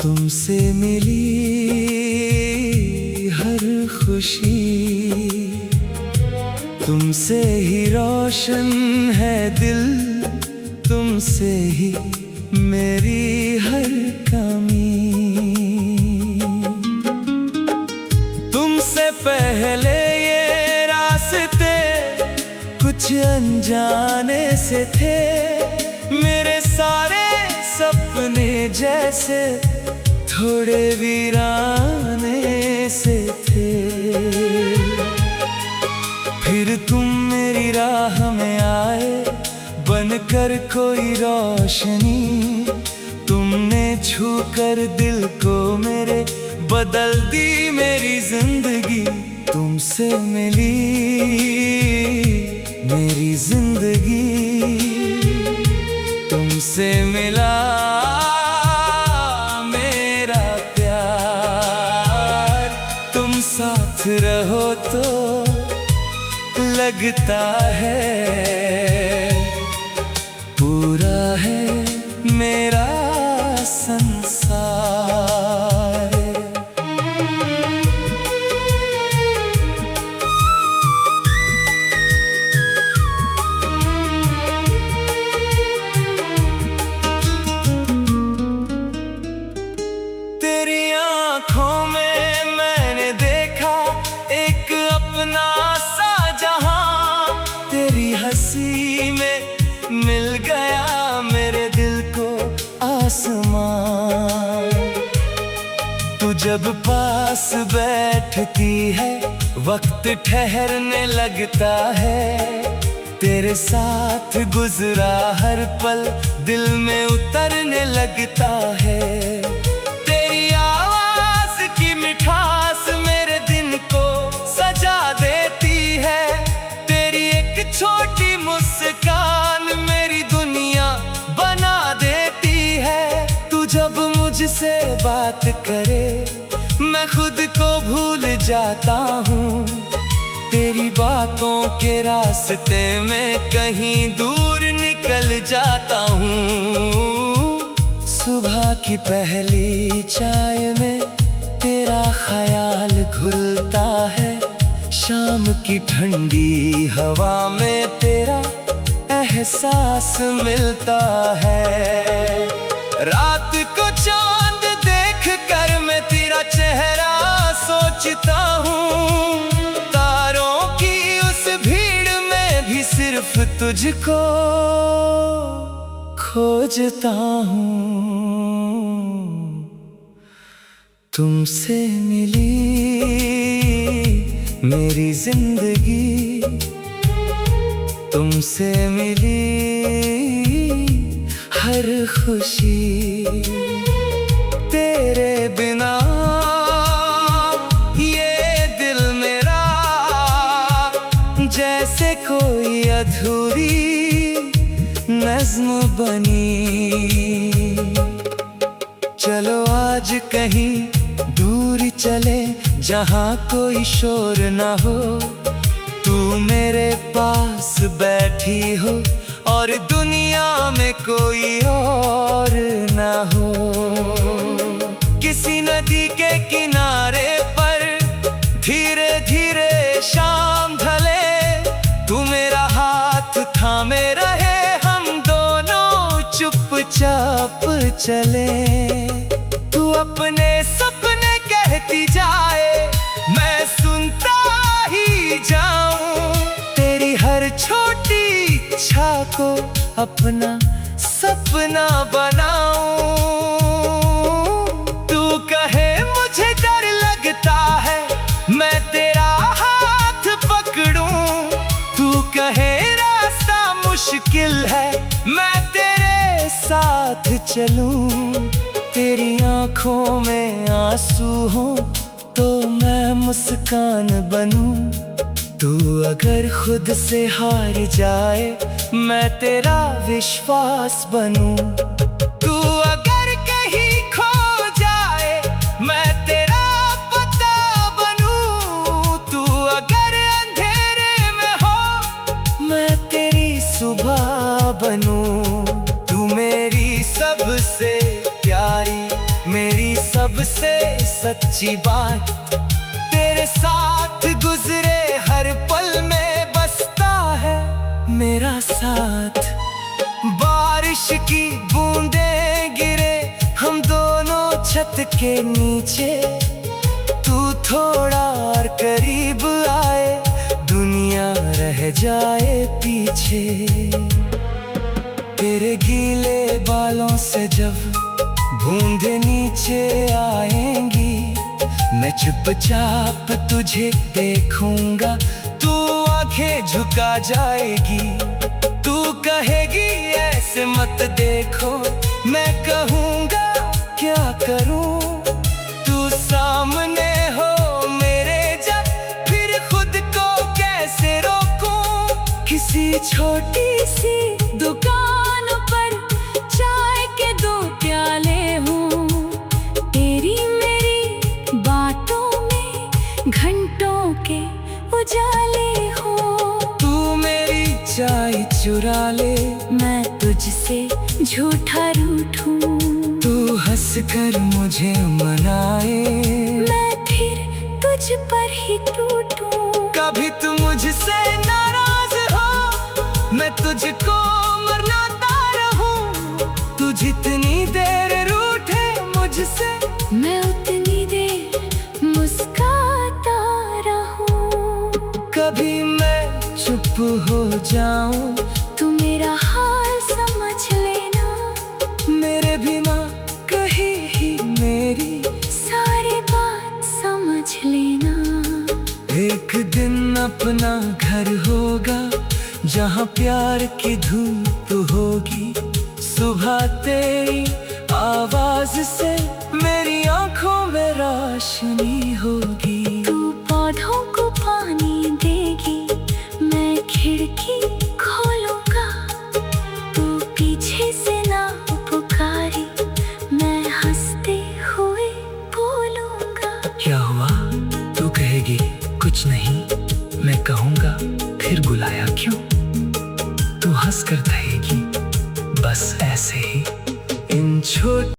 तुमसे मिली हर खुशी, तुमसे ही रोशन है दिल, तुमसे ही मेरी हर कमी। तुमसे पहले ये रास्ते कुछ अनजाने से थे, मेरे सारे सपने जैसे थोड़े वीराने से थे। फिर तुम मेरी राह में आए बनकर कोई रोशनी, तुमने छूकर दिल को मेरे बदल दी मेरी जिंदगी। तुमसे मिली मेरी जिंदगी, तुमसे मिला मेरा प्यार। तुम साथ रहो तो लगता है पूरा है मेरा संसार। तेरी आँखों में मैंने देखा एक अपना सा जहां, तेरी हंसी में मिल गया मेरे दिल को आसमां। तू जब पास बैठती है वक्त ठहरने लगता है, तेरे साथ गुजरा हर पल दिल में उतरने लगता है। तेरी आवाज की मिठास मेरे दिन को सजा देती है, तेरी एक छोटी मुस्कान मेरी दुनिया बना देती है। तू जब मुझसे बात करे मैं खुद को भूल जाता हूँ, तेरी बातों के रास्ते में कहीं दूर निकल जाता हूँ। सुबह की पहली चाय में तेरा ख्याल घुलता है, शाम की ठंडी हवा में तेरा एहसास मिलता है। रात को चांद देख कर मैं तेरा चेहरा सोचता हूँ, तारों की उस भीड़ में भी सिर्फ तुझको खोजता हूँ। तुमसे मिली मेरी जिंदगी, तुमसे मिली हर खुशी। तेरे बिना ये दिल मेरा जैसे कोई अधूरी नज़्म बनी। चलो आज कहीं दूर चले जहाँ कोई शोर ना हो, तू मेरे पास बैठी हो और दुनिया में कोई और ना हो। किसी नदी के किनारे पर धीरे धीरे शाम ढले, तू मेरा हाथ थामे रहे, हम दोनों चुपचाप चले। तू अपने सपने कहती जाए मैं सुनता ही जाऊं, तेरी हर छोटी इच्छा को अपना सपना बनाऊं। तू कहे मुझे डर लगता है मैं तेरा हाथ पकड़ूं, तू कहे रास्ता मुश्किल है मैं तेरे साथ चलूं। तेरी आँखों में आंसू हो तो मैं मुस्कान बनूं, तू अगर खुद से हार जाए मैं तेरा विश्वास बनूं। तू अगर कहीं खो जाए मैं तेरा पता बनूं, तू अगर अंधेरे में हो मैं तेरी सुबह बनूं। तू मेरी सबसे प्यारी, मेरी से सच्ची बात, तेरे साथ गुजरे हर पल में बसता है मेरा साथ। बारिश की बूंदें गिरे हम दोनों छत के नीचे, तू थोड़ा और करीब आए, दुनिया रह जाए पीछे। तेरे गीले बालों से जब बूंदे नीचे आएंगी, मैं चुपचाप तुझे देखूंगा, तू आंखें झुका जाएगी। तू कहेगी ऐसे मत देखो, मैं कहूँगा क्या करूँ। तू सामने हो मेरे जब, फिर खुद को कैसे रोकूं। किसी छोटी सी दुकान पर चाय के 2 प्याले हूँ, तेरी मेरी बातों में घंटों के उजाले हो। तू मेरी चाय चुरा ले, मैं तुझसे झूठा रूठूं। तू हंस कर मुझे मनाए, मैं फिर तुझ पर ही टूटूं। कभी तू मुझसे नाराज हो, मैं तुझको मनाता रहूं। तू जितनी देर रूठे मुझसे, मैं उतनी देर मुस्कुराता रहूं। कभी मैं चुप हो जाऊं, तू मेरा हाल समझ लेना, मेरे बिना कहीं ही मेरी सारी बात समझ लेना। एक दिन अपना घर होगा, जहाँ प्यार की धूप होगी। सुबह तेरी आवाज से मेरी आंखों में रोशनी होगी। तू पौधों को पानी देगी, मैं खिड़की खोलूंगा। तू पीछे से ना पुकारी, मैं हंसते हुए बोलूंगा। क्या हुआ? तू कहेगी कुछ नहीं, मैं कहूँगा फिर बुलाया क्यों। तू हंस कर कहेगी बस ऐसे ही इन छोटे।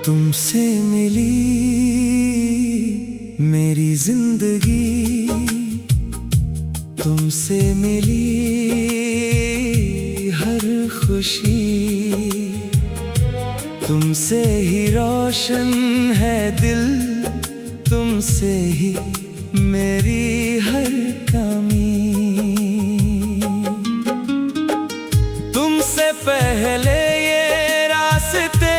तुमसे मिली मेरी जिंदगी, तुमसे मिली हर खुशी। तुमसे ही रोशन है दिल, तुमसे ही मेरी हर कमी। तुमसे पहले ये रास्ते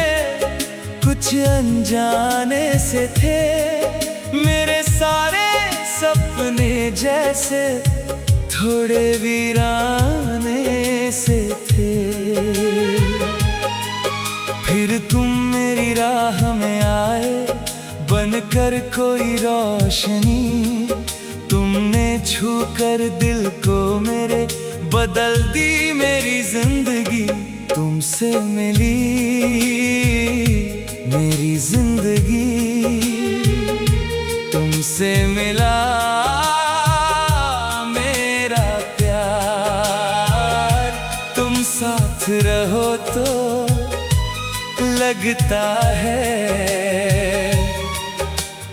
कुछ अनजाने से थे, मेरे सारे सपने जैसे थोड़े वीराने से थे। फिर तुम मेरी राह में आए, बनकर कोई रोशनी। तुमने छू कर दिल को मेरे, बदल दी मेरी जिंदगी। तुमसे मिली मेरी जिंदगी, तुमसे मिला मेरा प्यार। तुम साथ रहो तो लगता है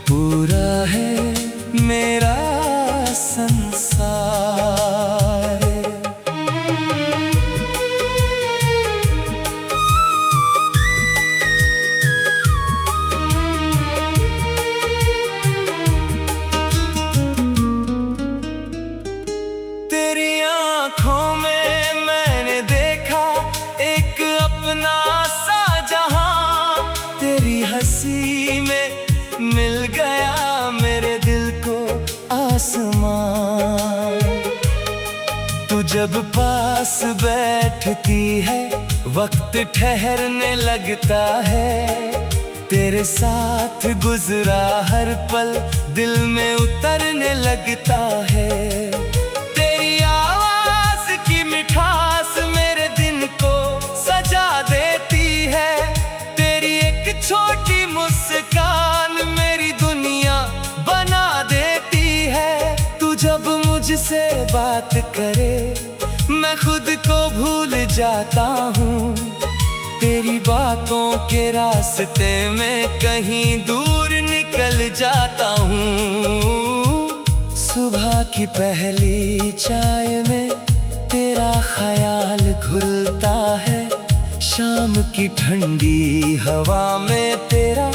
पूरा है मेरा संसार। हंसी में मिल गया मेरे दिल को आसमान। तू जब पास बैठती है, वक्त ठहरने लगता है। तेरे साथ गुजरा हर पल दिल में उतरने लगता है। तेरी आवाज मुझसे बात करे मैं खुद को भूल जाता हूँ। तेरी बातों के रास्ते में कहीं दूर निकल जाता हूँ। सुबह की पहली चाय में तेरा ख्याल घुलता है, शाम की ठंडी हवा में तेरा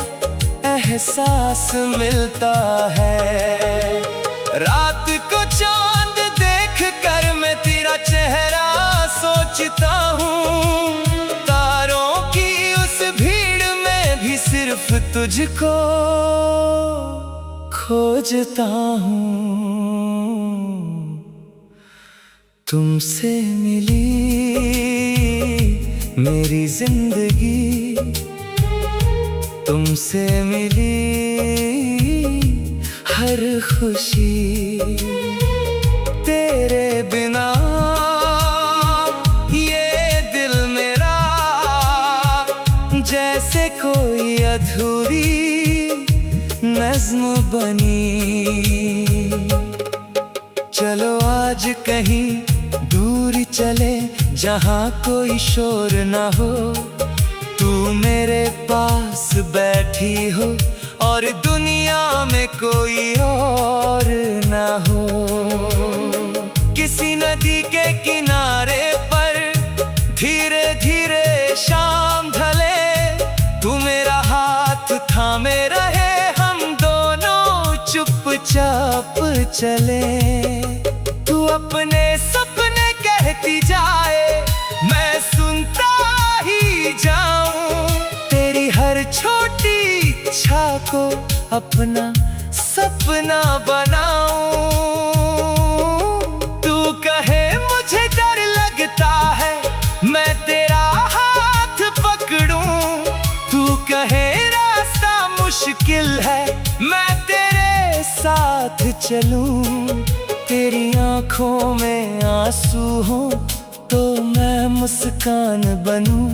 एहसास मिलता है। रात को चांद देख कर मैं तेरा चेहरा सोचता हूँ। तारों की उस भीड़ में भी सिर्फ तुझको खोजता हूँ। तुमसे मिली मेरी जिंदगी, तुमसे मिली हर खुशी। तेरे बिना ये दिल मेरा जैसे कोई अधूरी नज़्म बनी। चलो आज कहीं दूर चले जहाँ कोई शोर ना हो। तू मेरे पास बैठी हो और दुनिया में कोई और ना हो। किसी नदी के किनारे पर धीरे धीरे शाम ढले, तू मेरा हाथ थामे रहे, हम दोनों चुपचाप चले। तू अपने सपने कहती जाए, मैं सुनता ही जाऊं। तेरी हर छोटी इच्छा को अपना सपना बनाऊं। तू कहे मुझे डर लगता है, मैं तेरा हाथ पकड़ूं। तू कहे रास्ता मुश्किल है, मैं तेरे साथ चलूं। तेरी आंखों में आंसू हो तो मैं मुस्कान बनूं।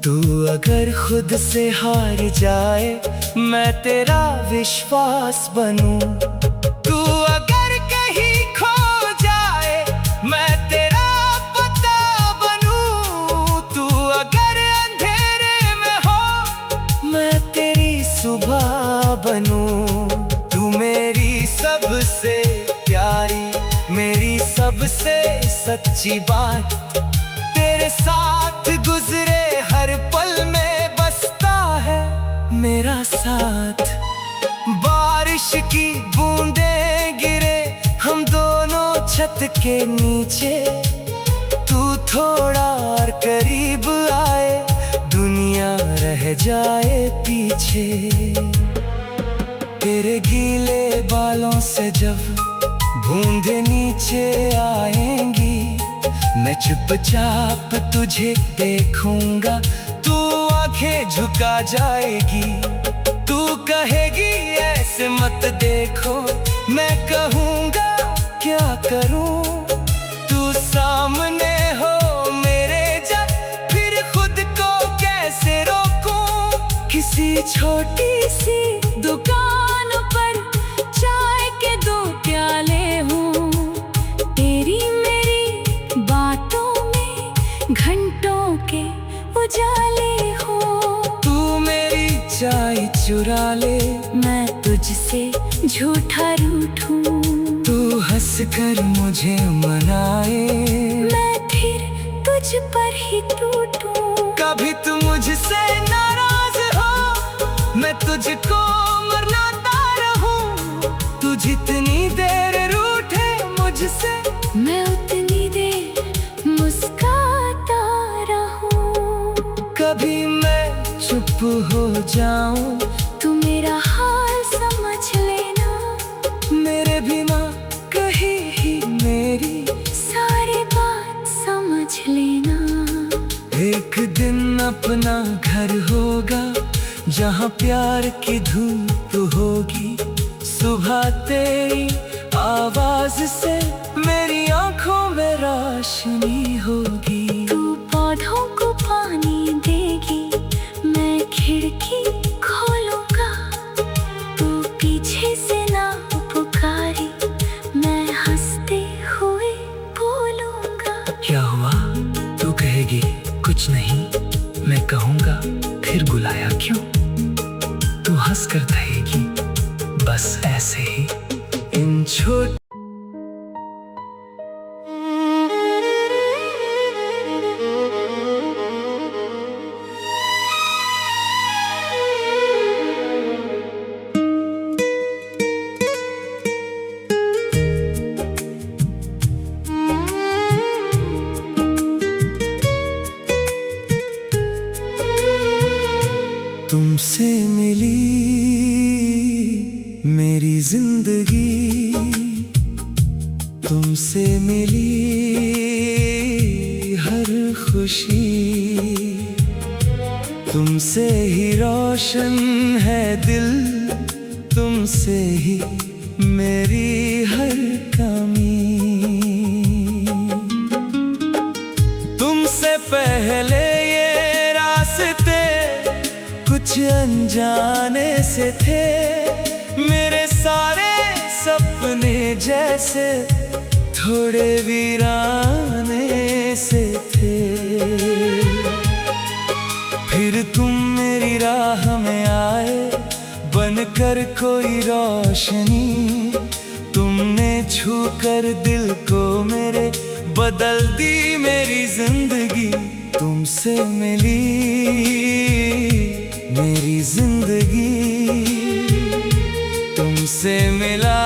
तू अगर खुद से हार जाए मैं तेरा विश्वास बनूं। तू अगर कहीं खो जाए मैं तेरा पता बनूं। तू अगर अंधेरे में हो मैं तेरी सुबह बनूं। तू मेरी सबसे प्यारी, मेरी सबसे सच्ची बात, तेरे साथ गुजरे हर पल में बसता है मेरा साथ। बारिश की बूंदें गिरे हम दोनों छत के नीचे, तू थोड़ा और करीब आए, दुनिया रह जाए पीछे। तेरे गीले बालों से जब बूंदे नीचे आएंगी, मैं चुपचाप तुझे देखूंगा। तू आंखें झुका जाएगी, तू कहेगी ऐसे मत देखो। मैं कहूंगा क्या करूं, तू सामने हो मेरे जब, फिर खुद को कैसे रोकूं। किसी छोटी सी दुकान पर चाय के 2 प्याले हूँ, तेरी मेरी बातों में घंटों के उजाले हो। तू मेरी चाय चुरा ले, मैं तुझसे झूठा रूठूं। तू हंस कर मुझे मनाए, मैं फिर तुझ पर ही टूटूं। कभी तू मुझसे नाराज हो, मैं तुझको मरलाता रहूं। तू जितनी देर रूठे मुझसे, मैं उतनी देर मुस्काता रहूं। कभी मैं चुप हो जाऊं, तू मेरा हाल समझ लेना। मेरे बिना कहीं ही मेरी सारी बात समझ लेना। एक दिन अपना घर होगा जहाँ प्यार की धूप होगी। सुबह तेरी आवाज से मेरी आंखों में रोशनी होगी। तू पौधों को पानी देगी, मैं खिड़की खोलूंगा। तू पीछे से ना पुकारी, मैं हंसते आज नहीं मैं कहूँगा फिर बुलाया क्यों, तू हंस कर कहेगी बस ऐसे ही इन छोटे तुमसे मिली मेरी जिंदगी, तुमसे मिली हर खुशी, तुमसे ही रोशन है दिल, तुमसे ही मेरी हर कमी। तुमसे पहले ये रास्ते कुछ अनजाने से थे, मेरे सारे सपने जैसे थोड़े वीराने से थे। फिर तुम मेरी राह में आए बनकर कोई रोशनी, तुमने छू कर दिल को मेरे बदल दी मेरी जिंदगी। तुमसे मिली मेरी जिंदगी, तुमसे मिला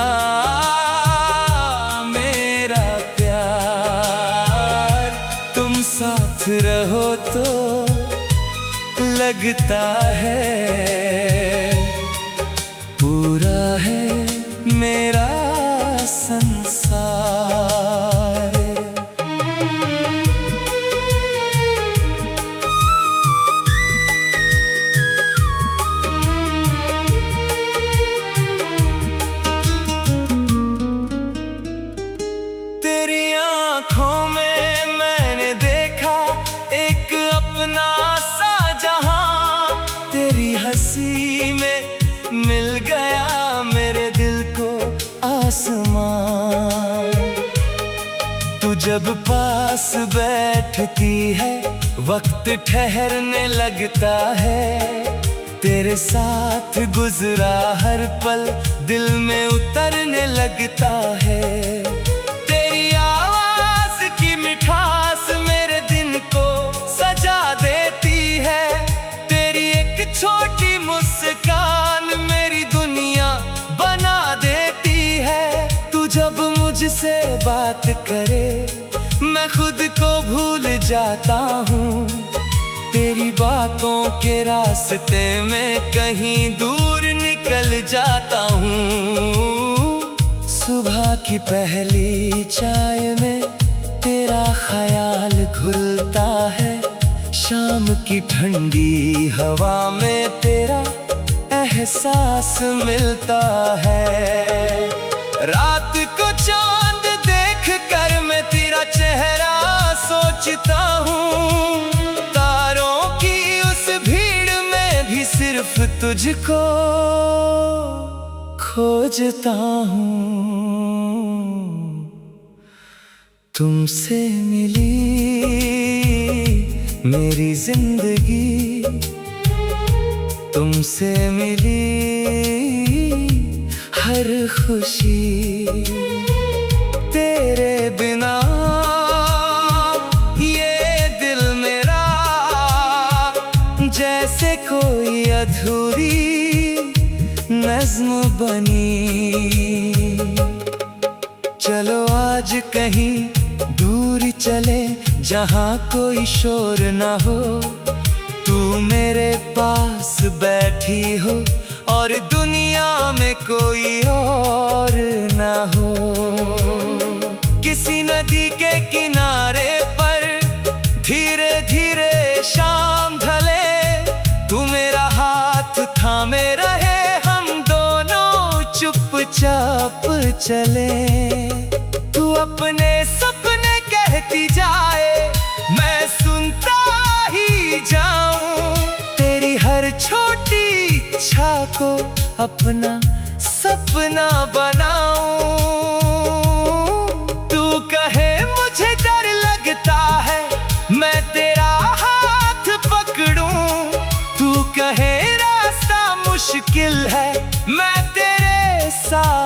मेरा प्यार। तुम साथ रहो तो लगता है पूरा है मेरा संसार। आँखों में मैंने देखा एक अपना सा जहां, तेरी हंसी में मिल गया मेरे दिल को आसमान। तू जब पास बैठती है वक्त ठहरने लगता है, तेरे साथ गुजरा हर पल दिल में उतरने लगता है। छोटी मुस्कान मेरी दुनिया बना देती है। तू जब मुझसे बात करे मैं खुद को भूल जाता हूँ, तेरी बातों के रास्ते में कहीं दूर निकल जाता हूँ। सुबह की पहली चाय में तेरा ख्याल घुलता है, शाम की ठंडी हवा में तेरा एहसास मिलता है। रात को चांद देख कर मैं तेरा चेहरा सोचता हूँ, तारों की उस भीड़ में भी सिर्फ तुझको खोजता हूँ। तुमसे मिली मेरी जिंदगी, तुमसे मिली हर खुशी, तेरे बिना ये दिल मेरा जैसे कोई अधूरी नज़्म बनी। चलो आज कहीं दूर चले जहाँ कोई शोर ना हो, तू मेरे पास बैठी हो और दुनिया में कोई और ना हो। किसी नदी के किनारे पर धीरे धीरे शाम ढले, तू मेरा हाथ थामे रहे, हम दोनों चुपचाप चले। तू अपने सपने कहती जाए मैं सुनता ही जाऊं, तेरी हर छोटी इच्छा को अपना सपना बनाऊं। तू कहे मुझे डर लगता है मैं तेरा हाथ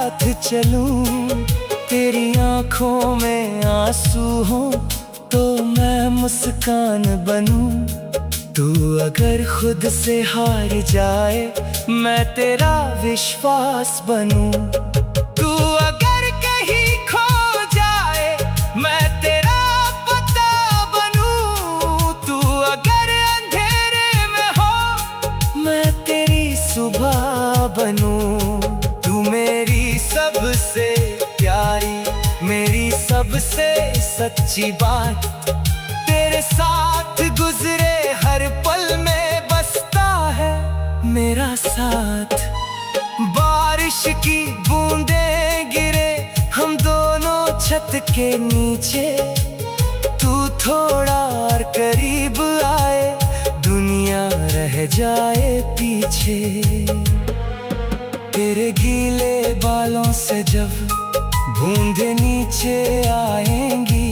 साथ चलूं, तेरी आंखों में आंसू हो तो मैं मुस्कान बनूं। तू अगर खुद से हार जाए मैं तेरा विश्वास बनूं। तू अगर कहीं खो जाए मैं तेरा पता बनूं। तू अगर अंधेरे में हो मैं तेरी सुबह बनूं। तू मेरी सबसे प्यारी, मेरी सबसे सच्ची बात, तेरे साथ गुजरे हर पल में बसता है मेरा साथ। बारिश की बूंदें गिरे हम दोनों छत के नीचे, तू थोड़ा और करीब आए दुनिया रह जाए पीछे। तेरे गीले बालों से जब बूंदें नीचे आएंगी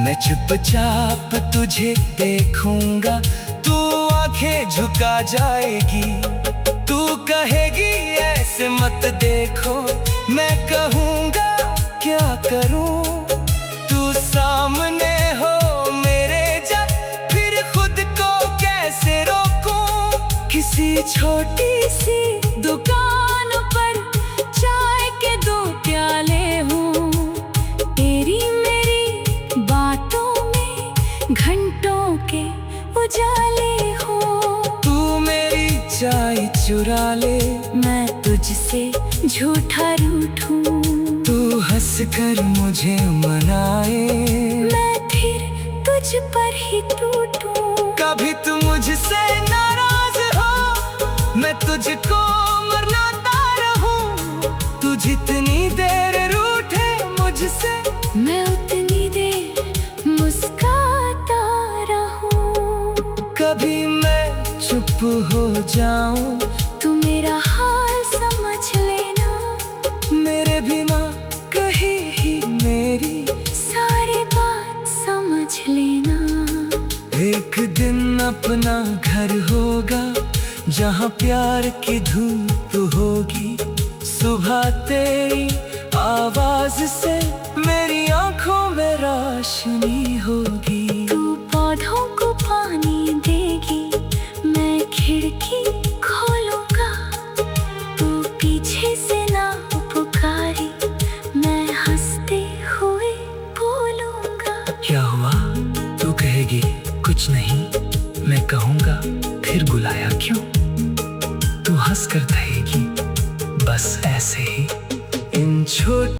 मैं चुपचाप तुझे देखूंगा। तू आंखें झुका जाएगी, तू कहेगी ऐसे मत देखो, मैं कहूंगा क्या करूं। तू सामने हो मेरे जब फिर खुद को कैसे रोकूं। किसी छोटी सी दुकान पर चाय के 2 प्याले हूँ, तेरी मेरी बातों में घंटों के उजाले हो। तू मेरी चाय चुरा ले मैं तुझसे झूठा रूठूं। तू हंस कर मुझे मनाए मैं फिर तुझ पर ही टूटूं। कभी तू मुझसे नाराज हो मैं तुझको मरलाता रहूं। तू जितनी देर रूठे मुझसे मैं उतनी देर मुस्कुराता रहूं। कभी मैं चुप हो जाऊं तू मेरा हाल समझ लेना, मेरे बिना कहीं ही मेरी सारी बात समझ लेना। एक दिन अपना घर होगा जहाँ प्यार की धूप होगी, सुबह तेरी आवाज से मेरी आंखों में रोशनी होगी। तू पौधों को पानी देगी मैं खिड़की खोलूंगा। तू पीछे से ना पुकारी मैं हंसते हुए बोलूंगा। क्या हुआ? तू कहेगी कुछ नहीं, मैं कहूँगा फिर बुलाया क्यों? तू हंस कर कहेगी बस ऐसे ही। इन छोट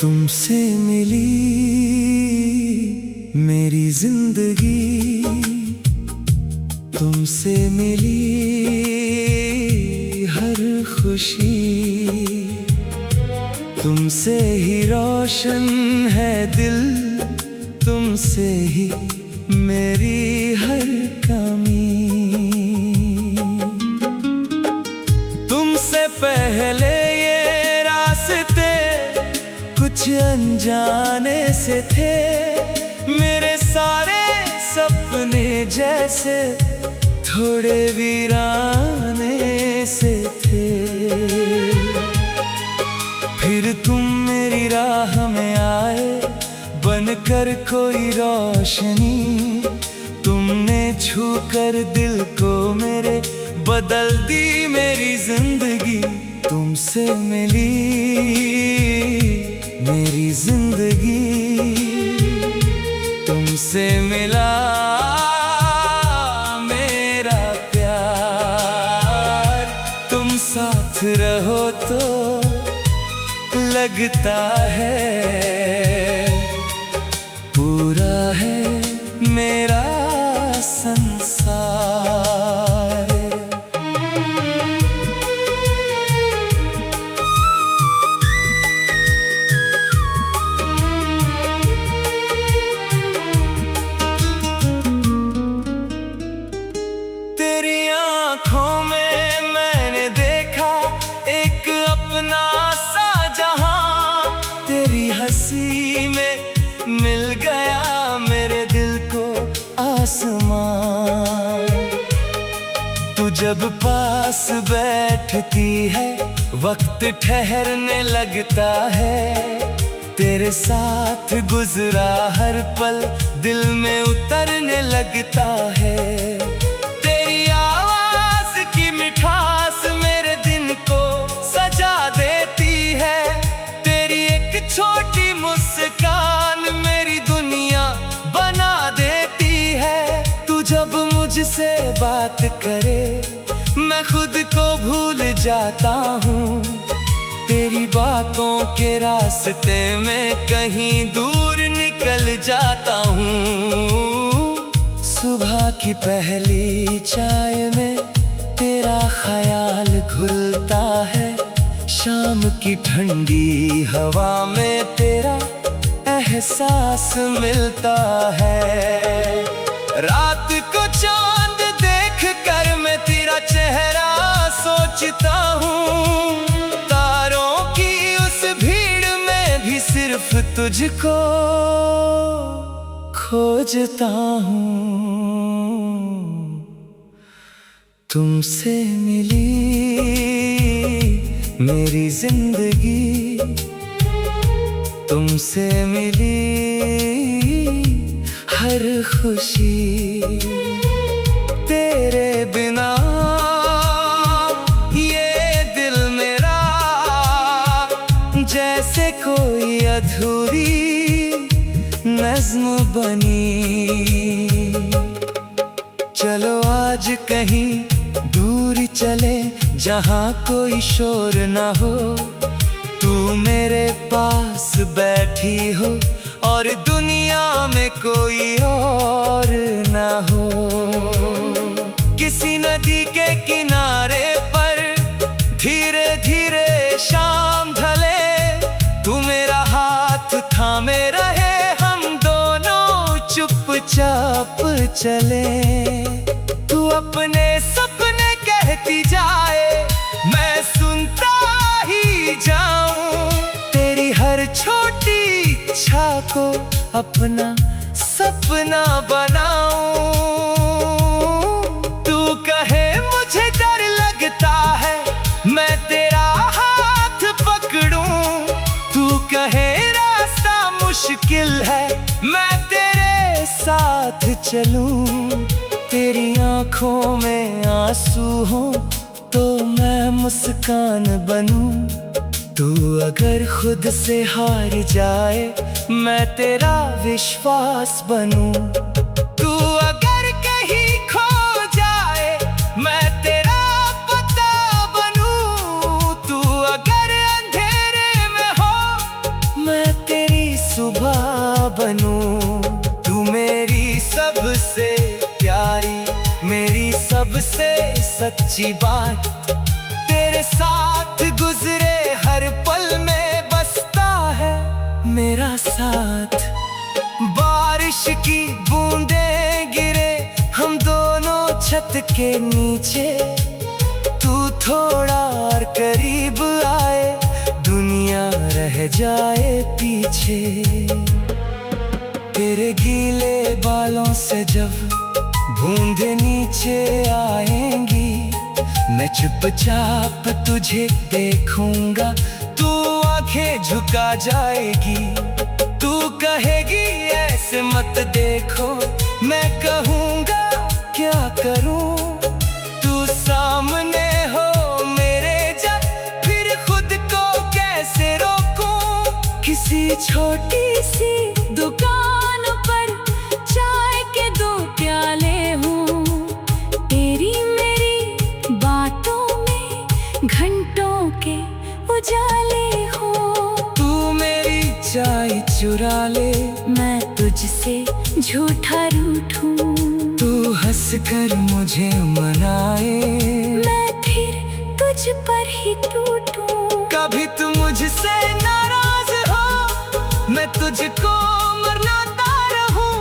तुमसे मिली मेरी जिंदगी, तुमसे मिली हर खुशी। तुमसे ही रोशन है दिल, तुमसे ही मेरी हर कमी। तुमसे पहले ये रास्ते कुछ अनजाने से थे, मेरे सारे सपने जैसे थोड़े वीराने से थे। फिर तुम मेरी राह में आए बनकर कोई रोशनी, तुमने छू कर दिल को मेरे बदल दी मेरी जिंदगी। तुमसे मिली मेरी जिंदगी, तुमसे मिला मेरा प्यार। तुम साथ रहो तो लगता है पूरा है मेरा संसार। आँखों में मैंने देखा एक अपना सा जहां, तेरी हंसी में मिल गया मेरे दिल को आसमान। तू जब पास बैठती है वक्त ठहरने लगता है, तेरे साथ गुजरा हर पल दिल में उतरने लगता है। तेरी आवाज की मिठास मेरे दिन को सजा देती है, तेरी एक छोटी मुस्कान मेरी दुनिया बना देती है। तू जब मुझसे बात करे मैं खुद को भूल जाता हूँ, तेरी बातों के रास्ते में कहीं दूर निकल जाता हूँ। सुबह की पहली चाय में तेरा ख्याल घुलता है, शाम की ठंडी हवा में तेरा एहसास मिलता है। रात को चांद देख कर मैं तेरा चेहरा सोचता हूँ, तारों की उस भीड़ में भी सिर्फ तुझको खोजता हूँ। तुमसे मिली मेरी जिंदगी, तुमसे मिली हर खुशी, तेरे बिना ये दिल मेरा जैसे कोई अधूरी नज्म बनी। चलो आज कहीं दूर चले जहाँ कोई शोर ना हो, तू मेरे पास बैठी हो और दुनिया में कोई और ना हो। किसी नदी के किनारे पर धीरे धीरे शाम ढले, तू मेरा हाथ थामे रहे, हम दोनों चुपचाप चले। तू अपने सपने कहती जाए मैं सुनता ही जाऊं, तेरी हर छोटी इच्छा को अपना सपना बनाऊं। तू कहे मुझे डर लगता है मैं तेरा हाथ पकड़ूं, तू कहे रास्ता मुश्किल है मैं तेरे साथ चलूं। तेरी आँखों में आंसू हो तो मैं मुस्कान बनूं, तू अगर खुद से हार जाए मैं तेरा विश्वास बनूं। तू अगर कहीं खो जाए मैं तेरा पता बनूं, तू अगर अंधेरे में हो मैं तेरी सुबह बनूं। तू मेरी सबसे प्यारी, मेरी सबसे सच्ची बात, तेरे साथ गुजरे हर पल में बसता है मेरा साथ। बारिश की बूंदें गिरे हम दोनों छत के नीचे, तू थोड़ा और करीब आए दुनिया रह जाए पीछे। तेरे गीले बालों से जब बूंदे नीचे आएंगी, मैं चुपचाप तुझे देखूंगा, तू आंखें झुका जाएगी। तू कहेगी ऐसे मत देखो, मैं कहूंगा क्या करूं। तू सामने हो मेरे जब फिर खुद को कैसे रोकूं। किसी छोटी सी दुकान पर चाय के 2 प्याले हूँ, तेरी मेरी बातों में घंटों के उजाले हो। तू मेरी चाय चुरा ले मैं तुझसे झूठा रूठूं, तू हंस कर मुझे मनाए मैं फिर तुझ पर ही टूटूं। कभी तू मुझसे नाराज हो मैं तुझको मरनाता रहूं,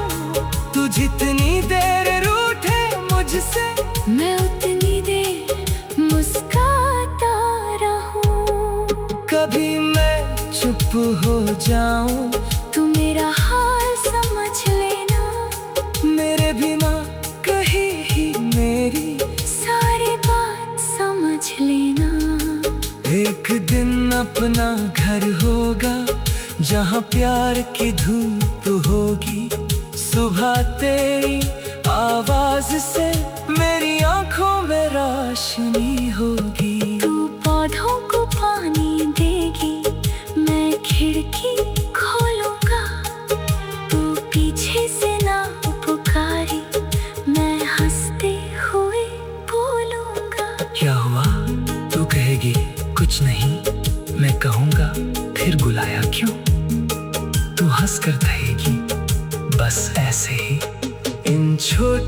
तू जितनी देर रूठे मुझसे मैं उतनी देर चुप हो जाऊं, तू मेरा हाल समझ लेना, मेरे बिना कहीं ही मेरी सारी बात समझ लेना। एक दिन अपना घर होगा जहाँ प्यार की धूप होगी, सुबह तेरी आवाज से मेरी आंखों में रोशनी होगी। तू पौधों को पानी देगी, मैं खिड़की खोलूंगा, तू पीछे से ना पुकारी, मैं हंसते हुए बोलूंगा। क्या हुआ? तू कहेगी कुछ नहीं, मैं कहूँगा फिर बुलाया क्यों? तू हंस कर कहेगी बस ऐसे ही। इन छोटे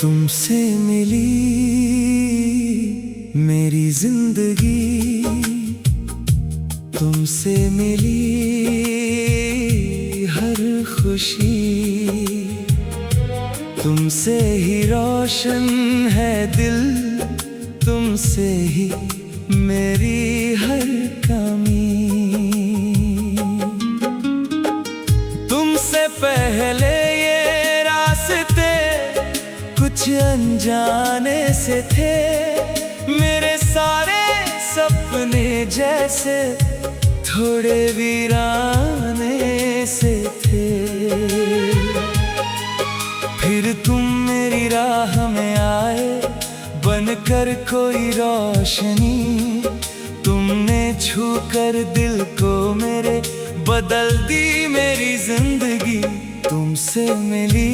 तुमसे मिली मेरी जिंदगी, तुमसे मिली हर खुशी, तुमसे ही रोशन है दिल, तुमसे ही मेरी हर कमी। तुमसे पहले ये रास्ते कुछ अनजाने से थे, मेरे सारे सपने जैसे थोड़े वीराने से थे। फिर तुम मेरी राह में आए बनकर कोई रोशनी, तुमने छू कर दिल को मेरे बदल दी मेरी जिंदगी। तुमसे मिली